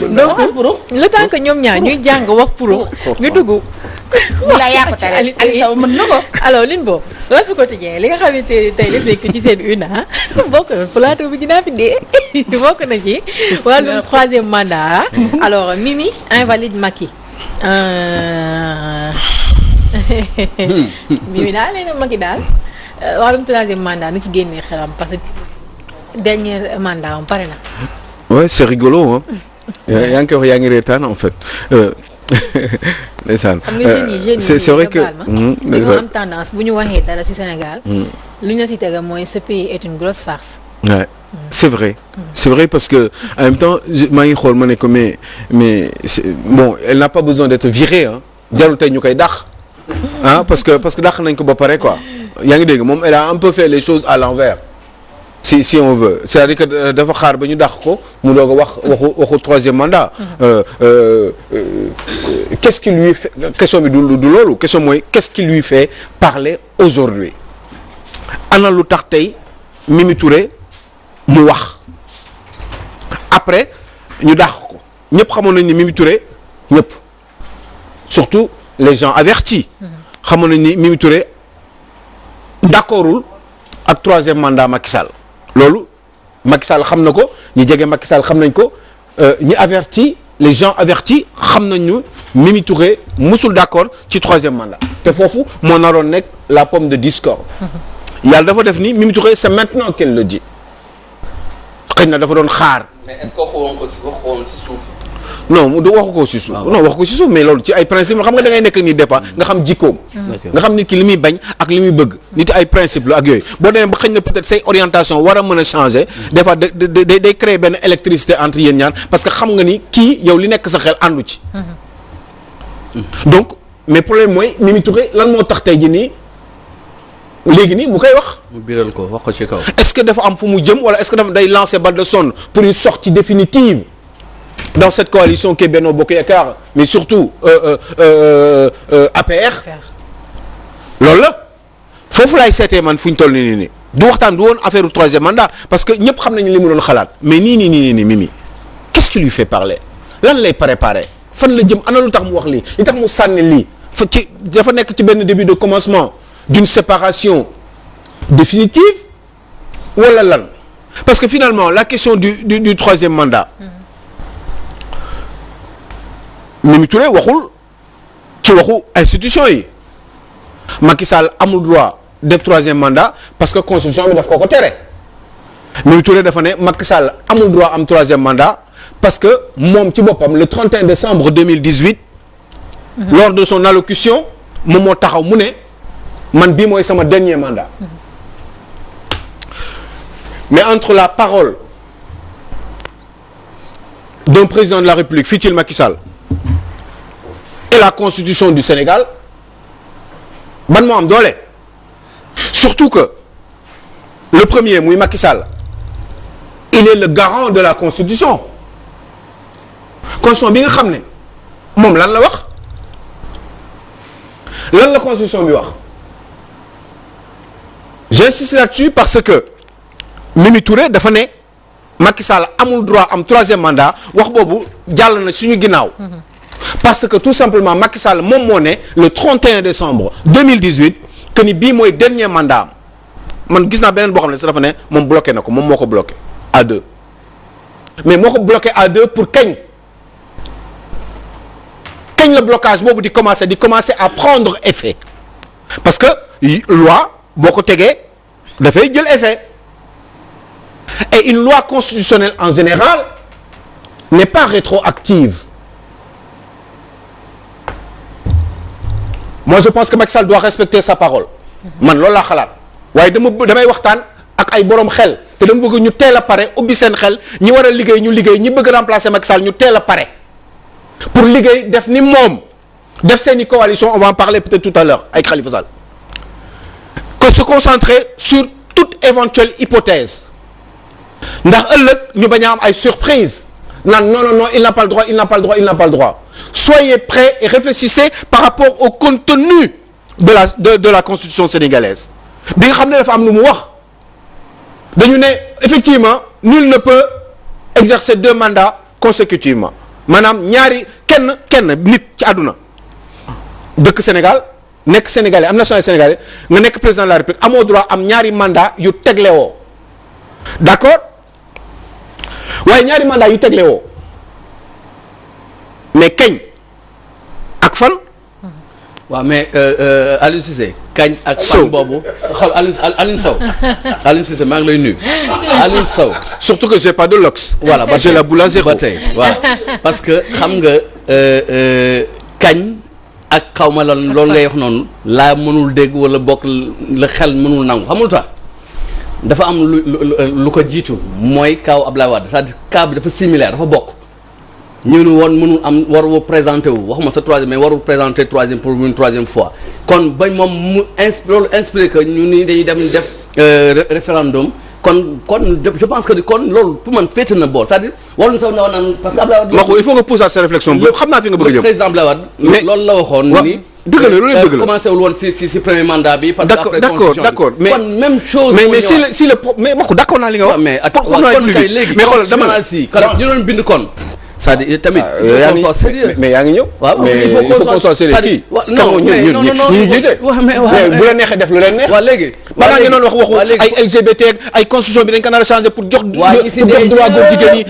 donc le temps que ñoom ñaar ñuy jàng wax purux ñu dugg. la yàqu tare Aliou Sow mën na ko. alors lin boobu Walf Quotidien li nga xamante ni tey def nañ ko ci seen une bokk na plateau bi dinaa fi dee bokk na ci wàllum troisième mandat. alors Mimi invalide Macky. Mimi daal nee na Macky daal wàllum troisième mandat na ci génnee xelam parce que dernier mandat am pare na. ouais c'est rigolo hein. yaa ngi koy wax yaa ngi reetaan en fait. ndeysaan c'est vrai que dañoo am tendance bu ñu waxee dara ci Sénégal. lu ñu la ci tega mooy ce pays est une grosse farce. Ouais. C'est vrai parce que en même temps maa ngi xool ma ne ko mais bon elle n'a pas besoin d'être virée hein jarul tey ñu koy dàq ah parce que dàq nañ ko ba pare quoi yaa ngi dégg moom elle a un peu fait les choses à l'envers si on veut c'est-à-dire que dafa xaar ba ñu dàq ko mu doog a waxu troisième mandat qu'est-ce qui lui fait question bi du loolu question mooy qu'est-ce qui lui fait parler aujourd'hui ana lu tax tey Mimi Touré mu wax après ñu dàq ko ñëpp xamoon nañ ni Mimi Touré ñëpp surtout les gens avertis xamoon nañ ni Mimi Touré d'accordul ak troisième mandat Macky Sall loolu Macky Sall xam na ko ñi jege Macky Sall xam nañ ko ñi avertis les gens avertis xam nañ ñu Mimi Touré musul d'accord ci troisième mandat te foofu moo naroon nekk la pomme de discorde yàlla dafa def ni Mimi Touré c'est maintenant qu'elle le dit xëy na dafa doon xaar. mais est-ce que waxoon ci suuf. non du waxu ko ci suuf. non waxu ko ci suuf mais loolu ci ay principe xam nga da ngay nekk nii des fois nga xam jikkoom. nga xam nit ki li muy bañ ak li muy bëgg. nit ay principe la ak yooyu boo demee ba xëy na peut-être say orientation war a mën a changer. des fois day créer benn électricité entre yéen ñaar parce que xam nga ni kii yow li nekk sa xel àndu ci. donc mais problème mooy Mimi Touré lan moo tax tey jii nii. léegi nii mu koy wax. mu biral ko wax ko ci kaw. est-ce que dafa am fu mu jëm wala est-ce que dafa day lancer balle de sonde pour une sortie définitive dans cette coalition qui est Benno Bokk Yaakaar mais surtout APR. loolu la foofu laay seetee man fu ñu toll nii du waxtaan du woon affaire troisième mandat parce que ñëpp xam nañu li mu doon xalaat mais nii Mimi qu'est-ce qui lui fait parler lan lay préparer fan la jëm ana lu tax mu wax lii li tax mu sànni lii fa ci dafa nekk ci benn début de commencement. d'une séparation définitive wala lan parce que finalement la question du troisième mandat Mimi Touré waxul ci waxu institution yi Macky Sall amul droit def troisième mandat parce que constitution bi daf ko tere Mimi Touré dafa ne Macky Sall amul droit am troisième mandat parce que moom ci boppam le 31 décembre 2018 lors de son allocution moom moo taxaw mu ne man bii mooy sama dernier mandat mais entre la parole d'un président de la République fut-il Macky Sall et la constitution du Sénégal ban moo am doole surtout que le premier muy Macky Sall il est le garant de la constitution bi nga xam ne moom lan la wax lan la constitution bi wax. J'insiste là-dessus parce que Mimi Touré dafa ne Macky Sall amul droit am troisième mandat wax boobu jàll na suñu ginnaaw. parce que tout simplement Macky Sall moom moo ne le 31 décembre 2018 que ni bii mooy dernier mandat am man gis naa beneen boo xam ne sa dafa ne moom bloqué na ko moom moo ko bloqué à deux mais moo ko bloqué à deux pour kañ le blocage boobu di commencer à prendre effet parce que loi. boo ko tegee dafay jël effet et une loi constitutionnelle en général n'est pas rétroactive moi je pense que Macky Sall doit respecter sa parole man loolu laa xalaat waaye damay waxtaan ak ay borom xel te dama bëgg ñu teel a pare ubbi seen xel ñi war a liggéey ñu liggéey ñi bëgg remplacer Macky Sall ñu teel a pare pour liggéey def ni moom def seeni coalition on va en parler peut-être tout à l'heure avec Khalifa Sall que se concentrer sur toute éventuelle hypothèse ndax ëllëg ñu bañ a am ay surprise naan non il n'a pas le droit soyez prêts et réfléchissez par rapport au contenu de la constitution sénégalaise bi nga xam ne dafa am lu mu wax dañu ne effectivement nul ne peut exercer 2 mandats consécutivement maanaam ñaari kenn nit ci àdduna dëkk Sénégal nekk sénégalais am nationalité sénégalais nga nekk président de la République amoo droit am ñaari mandat yu teglewoo d'accord waaye ñaari mandat yu teglewoo mais kañ ak fan. waaw mais Aliou Cissé kañ ak fan boobu xam Aliou Sow Aliou Cissé maa ngi lay nuyu Aliou Sow surtout que j'ai pas de lox. voilà j'ai la boule à zéro ba tey waaw parce que xam nga kañ ak xaw ma lan loolu ngay wax noonu laa mënul dégg wala bokk la xel mënul nangu xamul tax dafa am lu ko jiitu mooy kaaw Abdoulaye Wade c'est-à-dire cas bi dafa similaire dafa bokk ñu ne woon mënul am waru présenté wu waxuma sa troisième mais waru présenté troisième pour une troisième fois kon bañ moom mu loolu inspiré que ñu ni dañuy dem def référendum kon je pense que kon loolu pour man féete na boor c'est-à-dire waruñu sax na naan parce que Abdoulaye Wade Maxu il faut nga pousser cette réflexion boobu xam naa fi nga bëgg a jëm. président Abdoulaye Wade loolu la waxoon ni dëgg la loolu dëgg la commencé wul woon si premier mandat bi. parce que après d'accord mais kon même chose. mais si le mais Maxu d'accord naa li nga wax. mais pourquoi kon kay léegi mais xoolal dama la si ñu doon bind kon. c'est-à-dire tamit. yaa ngi mais yaa ngi ñëw. waaw mais il faut qu'on soit sérieux kii. non ñi jiite. mais bu la neexee def lu leen neex. waaw léegi. balaa ngeen doon wax waxu ay LGBT ay constitution bi dañ ko nar a changer pour jox. droit góor jigéen yi.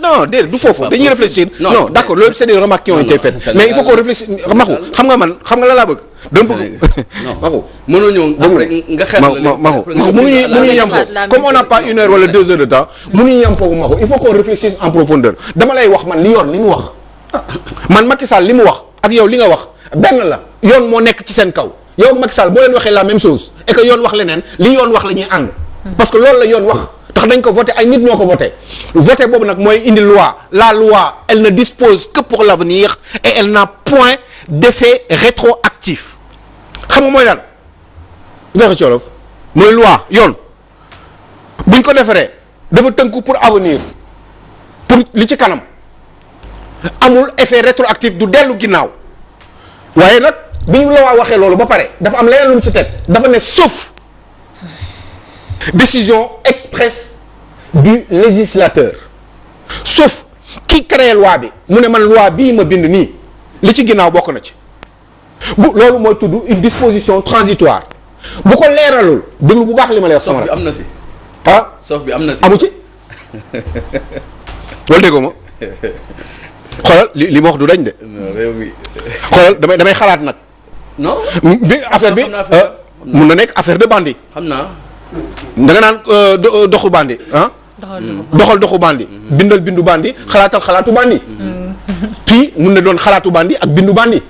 non déedéet du foofu dañuy réfléchir. non d'accord loolu c'est des remarques qui ont été faites mais il faut qu'on réfléchisse Maxu xam nga la laa bëgg. dama bëgg Maxu. mënoo ñëw après nga xeet Maxu mënuñu yam foofu comme on n'a pas 1 heure wala 2 heures de temps mënuñu yam foofu Maxu il faut qu'on réfléchisse en profondeur dama lay wax man li yoon li mu wax man Macky Sall li mu wax ak yow li nga wax benn la yoon moo nekk ci seen kaw yow Macky Sall boo leen waxee la même chose et que yoon wax leneen li yoon wax la ñuy ànd parce que loolu la yoon wax tax dañ ko voté ay nit ñoo ko voté voté boobu nag mooy indi loi la loi elle ne dispose que pour l'avenir et elle n'a point d'effet rétroactif xam nga mooy lan joxe ci wolof mooy loi yoon buñ ko defaree dafa tënku pour avenir pour li ci kanam amul effet rétroactif du dellu ginnaaw waaye nag bi ñu la waa waxee loolu ba pare dafa am leneen lu mu ci teg dafa ne sauf décision expresse du législateur sauf ki créé loi bi mu ne man loi bii ma bind nii li ci ginnaaw bokk na ci bu loolu mooy tudd une disposition transitoire bu ko leeralul déglu bu baax li ma lay wax sama sauf bi am na si sauf bi am na si amu ci loolu déggoo ma xoolal li ma wax du dañ de réew mi xoolal damay xalaat nag non bi affaire bi mun na nekk affaire de bandi xam naa da nga naan doxu bandi doxal doxu bandi bindal bindu bandi xalaatal xalaatu bandi fii mun na doon xalaatu bandi ak bindu bandi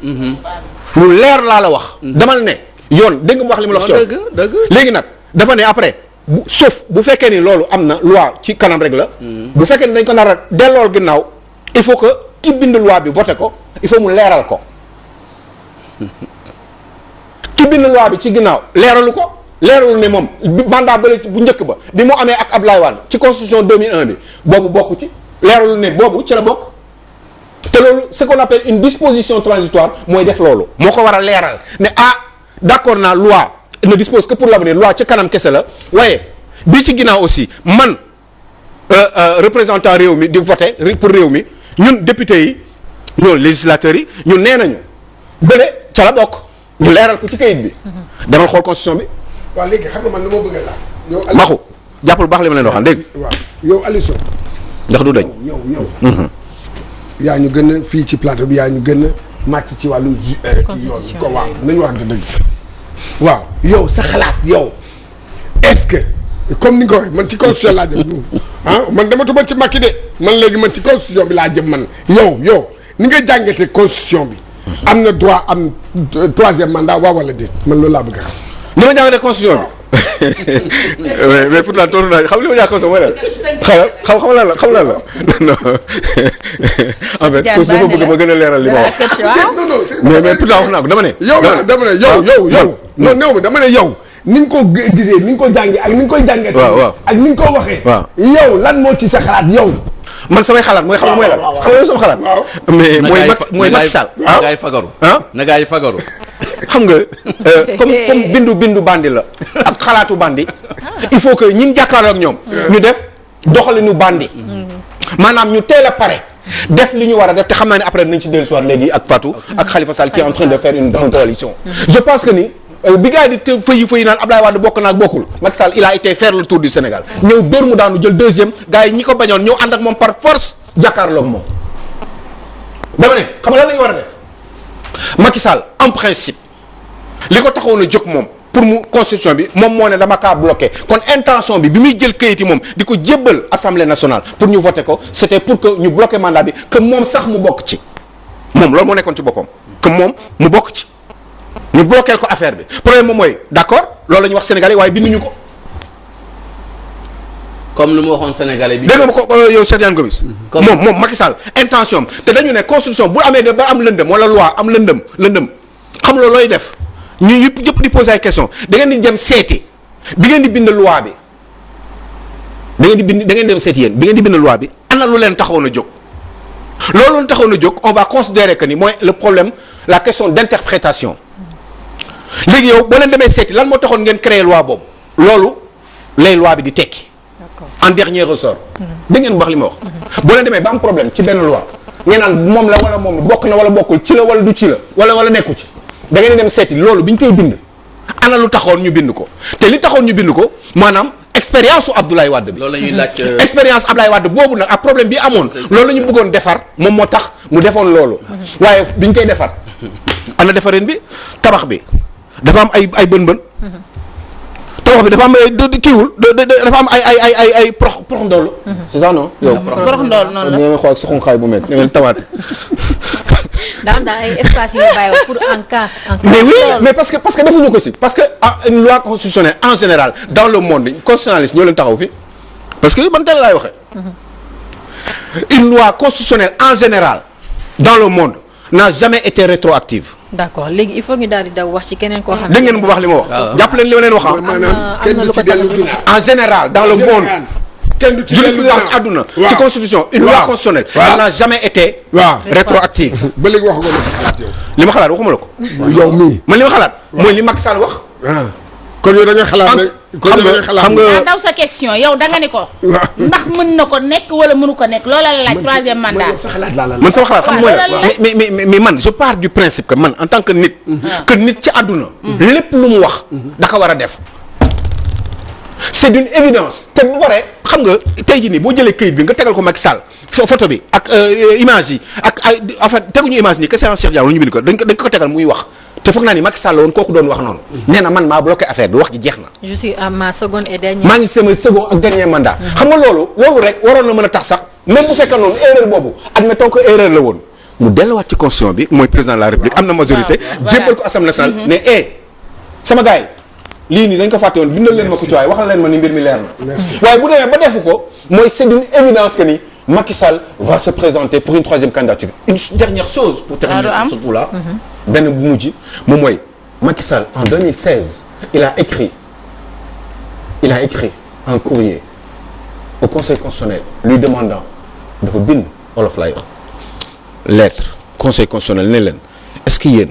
lu leer laa la wax damal ne yoon dégg nga mu wax li ma la wax ci dëgg léegi nag dafa ne après sauf bu fekkee ni loolu am na loi ci kanam rek la bu fekkee ni dañ ko nar a dellool ginnaaw il faut que ki bind loi bi voté ko il faut mu leeral ko ki bind loi bi ci ginnaaw leeralu ko leeralu ne moom mandat bële bu njëkk ba bi mu amee ak Abdoulaye Wade ci constitution 2001 bi boobu bokku ci leeralu ne boobu ci la bokk te loolu ce qu'on appelle une disposition transitoire mooy def loolu moo ko war a leeral ne d'accord naa loi ne dispose que pour l'avenir loi ca kanam kese la waaye bii ci ginnaaw aussi man représentant réew mi di voter pour réew mi ñun député yi ñun législateurs yi ñun nee nañu bële ca la bokk ñu leeral ko ci kayit bi demal xool constitution bi. waaw léegi xam nga man lu ma bëgg a laaj. yow Maxu jàppal baax li ma leen waxaan dégg. waaw yow Aliou Sow. ndax du dañ. yow. yaa ñu gën a fii ci plateau bi yaa ñu gën a màcc ci wàllu. constitution ko waaw nañu wax dëgg. waaw yow sa xalaat yow est-ce que comme ni nga ko waxee man ci constitution laa jëm man dematuma ci Macky de man léegi man ci constitution bi laa jëm man yow ni nga jàngatee constitution bi. am na droit am troisième mandat waaw wala déet man loolu laa bëgg a xam. ni ma jàngatee constitution bi mais pourtant tontu naa xam li ma jàngatee constitution mooy lan xam lan la non en fait dafa bëgg ma gën a leeral li ma wax. mais pourtant wax naa ko dama ne. yow non néew ma dama ne yow ni nga ko gisee ni nga ko jàngee ak ni nga koy jàngee. waaw ak ni nga ko waxee. waaw yow lan moo ci sa xalaat yow. man samay xalaat mooy xam nga mooy lan xam nga sama xalaat. mais mooy Macky Sall. na gaa yi fagaru. na gaa yi fagaru. xam nga comme bindu bandi la ak xalaatu bandi il faut que ñin jàkkaarloo ak ñoom. ñu def doxalinu bandi. maanaam ñu teel a pare def li ñu war a def te xam naa ne après nañ ci dellu soir léegi ak Fatou ak Khalifa Sall qui est en train de faire une grande coalition je pense que ni bi gars yi di fëyi naan Abdoulaye Wade bokk naag bokkul Macky Sall il a été faire le tour du Sénégal ñëw dóor mu daanu jël deuxième gars yi ñi ko bañoon ñëw ànd ak moom par force jàkkaarloog moom dama ne xam nga lan la ñu war a def Macky Sall en principe li ko taxawoon a jóg moom pour mu constitution bi moom moo ne dama kaa bloqué kon intention bi muy jël kayit yi moom di ko jébbal assemblée nationale pour ñu voter ko c'était pour que ñu bloqué mandat bi que moom sax mu bokk ci moom loolu moo nekkoon ci boppam que moom mu bokk ci ñu bloqué ko affaire bi problème moom mooy d'accord loolu la ñuy wax sénégalais waaye binduñu ko. comme lu mu waxoon sénégalais bi. dégg nga ma ko yow Cheikh Tidiane Gomis. moom Macky Sall intention te dañu ne constitution bu amee ba am lëndëm wala loi am lëndëm xam nga looy def. ñu yëpp di poser ay question da ngeen di dem seeti bi ngeen di bind loi bi da ngeen dem seeti yéen bi ngeen di bind loi bi ana lu leen taxawoon a jóg loolu leen taxawoon a jóg on va considérer que ni mooy le problème la question d'interprétation léegi yow boo leen demee seeti lan moo taxoon ngeen créer loi boobu loolu lay loi bi di tekki en dernier ressort da ngeen wax li ma wax boo leen demee ba am problème ci benn loi ngeen naan moom la wala moom bokk na wala bokkul ci la wala du ci la wala nekku ci da ngeen dem seeti loolu bi ñu koy bind ana lu taxoon ñu bind ko te li taxoon ñu bind ko maanaam expérience su Abdoulaye Wade bi. loolu la ñuy laaj expérience Abdoulaye Wade boobu nag ak problème bi amoon. loolu la ñu bëggoon defar moom moo tax mu defoon loolu. waaye bi ñu koy defar. ana defareen bi tabax bi dafa am ay bën-bën. tabax bi dafa am kiiwul dafa am ay prox ndool. c'est ça non. yow prox ndool noonu la. ngeen xool ak soxna xaay bu métti ngeen tawaate. daal ay espace yu bàyyi pour en cas. mais oui mais parce que defuñu ko si parce que une loi constitutionnelle en général dans le monde constitutionnaliste ñoo leen taxaw fi parce que man teel laay waxee. une loi constitutionnelle en général dans le monde n'a jamais été rétroactive. d'accord léegi il faut ñu daal di daw wax ci keneen koo xam ne. dégg ngeen bu baax li ma wax. jàpp leen li ma leen wax maanaam kenn du ci dellu en général dans le monde. kenn du ci jurisprudence àdduna ci constitution une loi constitutionnelle elle n'a jamais été rétroactive. ba léegi waxagoo ma sa xalaat yow. li ma xalaat waxuma la ko. yow mii. man li ma xalaat mooy li Macky Sall wax. kon yow da nga xalaat ne. xam nga ndaw sa question yow da nga ni ko. ndax mën na ko nekk wala mënu ko nekk loola la laaj troisième mandat. man sama xalaat xam mooy la mais man je pars du principe que man en tant que nit. que nit ci àdduna. lépp lu mu wax. da ko war a def. c'est d'une évidence te bu paree xam nga tey jii nii boo jëlee këyit bi nga tegal ko Macky Sall photo bi ak image yi ak ay en fait teguñu image nii que c'est Cheikh Diallo ñu bind ko dañ ko tegal muy wax te foog naa ni Macky Sall la woon kooku doon wax noonu. nee na man maa bloqué affaire bi wax ji jeex na. je suis à ma seconde et dernière. maa ngi sama second ak dernier mandat. xam nga loolu rek waroon na mën a tax sax même bu fekkee noonu erreur boobu admettons que erreur la woon mu delluwaat ci constitution bi mooy président de la République am na majorité. jébbal ko assemblée nationale ne sama gars yi lii nii dañ ko fàtte woon bindal leen ma ko ci waaye waxal leen ma ni mbir mi leer na. waaye bu demee ba defu ko mooy c'est d'une évidence que ni Macky Sall va se présenter pour une troisième candidature. Une dernière chose pour terminer sur ce coup-là. benn bu mujj moom mooy Macky Sall en 2016 il a écrit un courrier au Conseil constitutionnel lui demandant dafa bind wolof lay wax lettre Conseil constitutionnel ne leen est-ce que yéen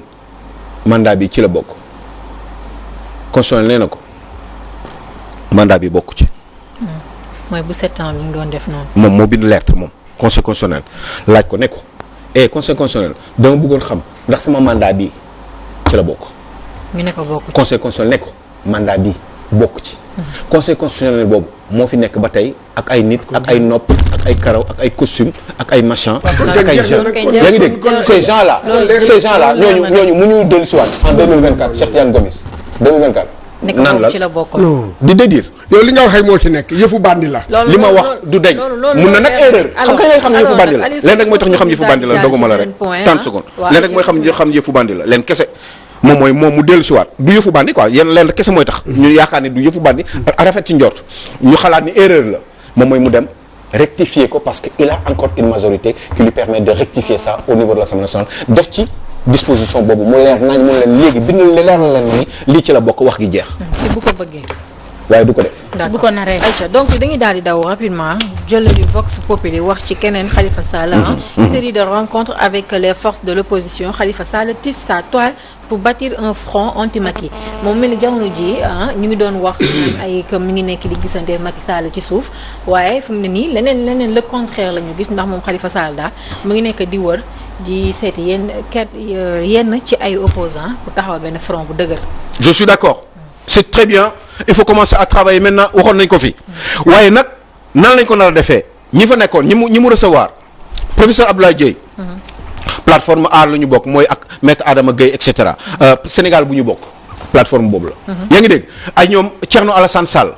mandat bi ci la bokk. constitutionnel nee na ko mandat bi bokk ci. mooy bu 7 ans bi mu doon def noonu. moom moo bind lettre moom conseil constitutionnel laaj ko ne ko conseil constitutionnel dama bëggoon xam ndax sama mandat bi ci la bokk. ñu ne ko bokk ci conseil constitutionnel ne ko mandat bi bokk ci. conseil constitutionnel boobu moo fi nekk ba tey ak ay nit ak ay nopp ak ay karaw ak ay costume ak ay machin. ak ay gens yaa ngi dégg ces gens là ñooñu mu ñu dellusiwaat en 2024 Cheikh Tidiane Gomis 2024. naan la ci la bokk di dédire. yow li nga waxee moo ci nekk yëfu bandi la. li ma wax du deñ mun na nag erreur xam nga xam ne yëfu bandi la leen rek mooy tax ñu xam yëfu bandi la doguma la rek 30 secondes leen rek mooy xam yëfu bandi la leen kese moom mooy moom mu dellu si waat du yëfu bandi quoi yéen leen kese mooy tax ñu yaakaar ni du yëfu bandi rafet ci njort ñu xalaat ni erreur la moom mooy mu dem rectifier ko parce que il a encore une majorité qui lui permet de rectifier ça au niveau de l'Assemblée nationale def ci disposition boobu mu leer nañ mu leen léegi bindal leer na leen ni lii ci la bokk wax gi jeex si bu ko bëggee waaye du ko def. bu ko naree. Aïcha donc dañuy daal di daw rapidement jëlali Vox Populi wax ci keneen Khalifa Sall. série de rencontres avec les forces de l'opposition Khalifa Sall tisse sa toile pour bâtir un front anti-Macky moom mel ni jamono ji ñu ngi doon wax ay comme mi ngi nekk di gisante Macky Sall ci suuf waaye fu mu ne nii leneen le contraire la ñu gis ndax moom Khalifa Sall daal mu ngi nekk di wër di seeti yenn ci ay opposants pour taxawal benn front bu dëgër. je suis d'accord c'est très bien il faut commencer à travailler maintenant waxoon nañ ko fi waaye nag nan lañ ko nar a defee ñi fa nekkoon ñi mu recevoir professeur Abdoulaye Dieye plateforme aar la ñu bokk mooy ak maître Adama Gueye et cetera Sénégal bu ñu bokk plateforme boobu la yaa ngi dégg ay ñoom Thierno Alassane Sall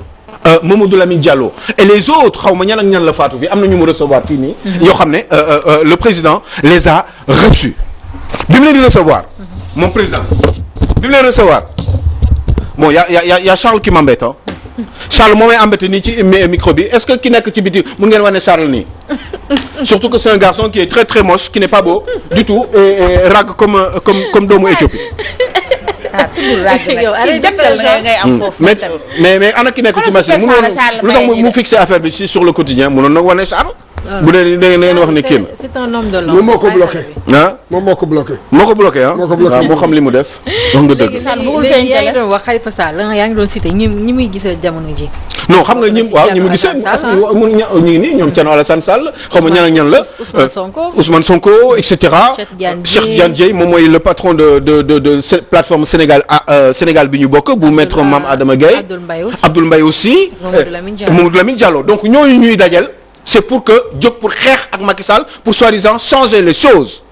Mamadou Lamine Diallo et les autres xaw ma ñan ak ñan la faatu fi am na ñu mu recevoir fii nii yoo xam ne le président les a reçus bi mu leen di recevoir mon président bi mu leen recevoir bon y a Charles qui m'embête Charles moo may embêté nii ci micro bi est-ce que ki nekk ci biti mun ngeen wane Charles nii surtout que c'est un garçon qui est très très moche qui n'est pas beau du tout et rag comme doomu Éthiopie. tuddul rag nag ngay am foofu mais ana ki nekk ci machine lu tax mu fixé affaire bi sur le quotidien mënoon na wane Charles. bu dee da ngeen wax ni kii c'est un homme de l'ombre. moom moo ko bloqué. moom moo ko bloqué waaw moo xam li mu def. wax nga dëgg. léegi yaa ngi doon wax Khalifa Sall yaa ngi doon cité ñi muy gisee jamono ji. non xam nga ñi mu gisee ñu ngi nii ñoom Thierno Alassane Sall xaw ma ñan ak ñan la. Ousmane Sonko et cetera. Cheikh Tidiane Dièye moom mooy le patron de plateforme Sénégal bi ñu bokk bu maître Mame Adama Gueye. Abdoul Mbaye aussi. Mamadou Lamine Diallo donc ñooñu ñuy dajal. c'est pour que jóg pour xeex ak Macky Sall pour soi-disant changer les choses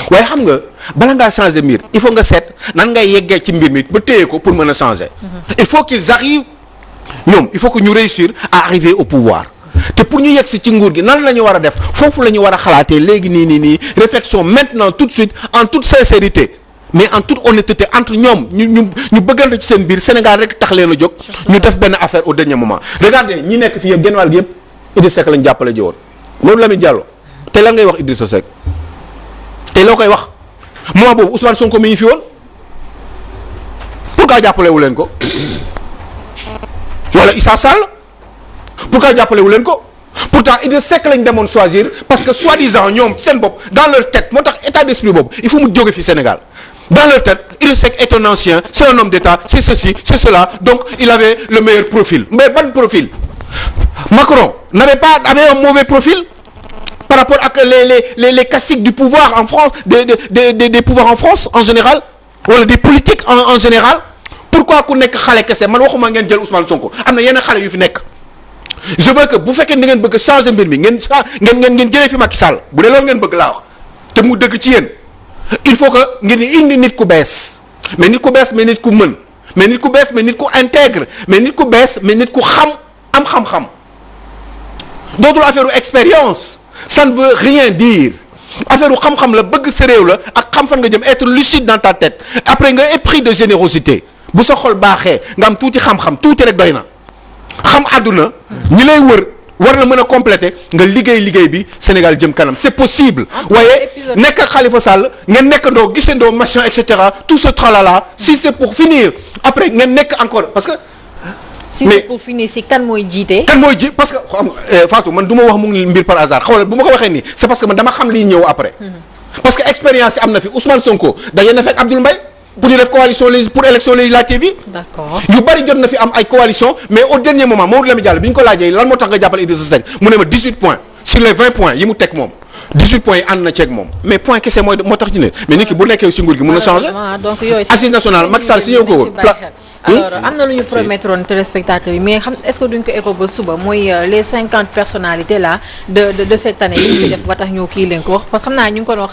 waaye xam nga bala ngaa changer mbir il faut nga seet nan ngay yeggee ci mbir mi ba téye ko pour mën a changer. il faut qu'ils arrivent ñoom il faut que ñu réussir à arriver au pouvoir te pour ñu yegg si ci nguur gi nan la ñu war a def foofu la ñu war a xalaatee léegi nii réflexion maintenant tout de suite en toute sincérité mais en toute honnêteté entre ñoom ñu bëggante ci seen biir Sénégal rek tax leen a jóg. ñu def benn affaire au dernier moment. regardez ñi nekk fii yëpp genn wàll gi yëpp. Idrissa Seck lañ jàppale ji woon Mamadou Lamine Diallo te lan ngay wax Idrissa Seck te loo koy wax moment boobu Ousmane Sonko mi ngi fi woon pourquoi jàppale wu leen ko wala Issa Sall pourquoi jàppale wu leen ko pourtant Idrissa Seck lañ demoon choisir parce que soi-disant ñoom seen bopp dans leur tête moo tax état d'esprit boobu il faut mu jóge fi Sénégal dans leur tête Idrissa Seck est un ancien c'est un homme d'État c'est ceci c'est cela donc il avait le meilleur profil mais ban profil. Macron avait un mauvais profil par rapport à les caciques du pouvoir en France des pouvoirs en France en général wala des politiques en général pourquoi ku nekk xale kese man waxuma ngeen jël Ousmane Sonko am na yenn xale yu fi nekk je veux que bu fekkee da ngeen bëgg changer mbir mi ngeen jëlee fi Macky Sall bu dee loolu ngeen bëgg laa wax te mu dëgg ci yéen il faut que ngeen indi nit ku bees mais nit ku bees mais nit ku mën mais nit ku bees mais nit ku intègre mais nit ku bees mais nit ku am xam-xam dootul affaire expérience ça ne veut rien dire affaire xam-xam la bëgg sa réew la ak xam fan nga jëm être lucide dans ta tête après nga épris de générosité bu sa xol baaxee nga am tuuti xam-xam tuuti rek doy na xam àdduna ñi lay wër war na mën a compléter nga liggéey bi Sénégal jëm kanam c'est possible waaye nekk ak Khalifa Sall ngeen nekkandoo gisandoo machin et cetera tout ce tralala si c'est pour finir après ngeen nekk encore parce que si c'est pour finir si kan mooy jiite. parce que xam nga Fatou man du ma wax mu ngi mbir par hasard xaw bu ma ko waxee nii c'est parce que man dama xam liy ñëw après. parce que expérience am na fi Ousmane Sonko daje na fekk Abdoul Mbaye pour ñu def coalition pour élection législative yi. d'accord yu bari jot na fi am ay coalition mais au dernier moment Mamadou Lamine Diallo bi ñu ko laajee lan moo tax nga jàppale Idrissa Seck mu ne ma 18 points sur les 20 points yi mu teg moom 18 points yi ànd na ceeg moom mais point kese moo tax ci ne mais nit ki bu nekkee si nguur gi mun na changer. donc yooyu assise nationale Macky Sall si ñëw ko woon. alors am na lu ñu promettre woon téléspectateurs yi mais xam est-ce que duñ ko écho ba suba mooy les 50 personnalités là de cette année yi ñu def ba tax ñëw kii leen ko wax parce que xam naa ñu ngi ko doon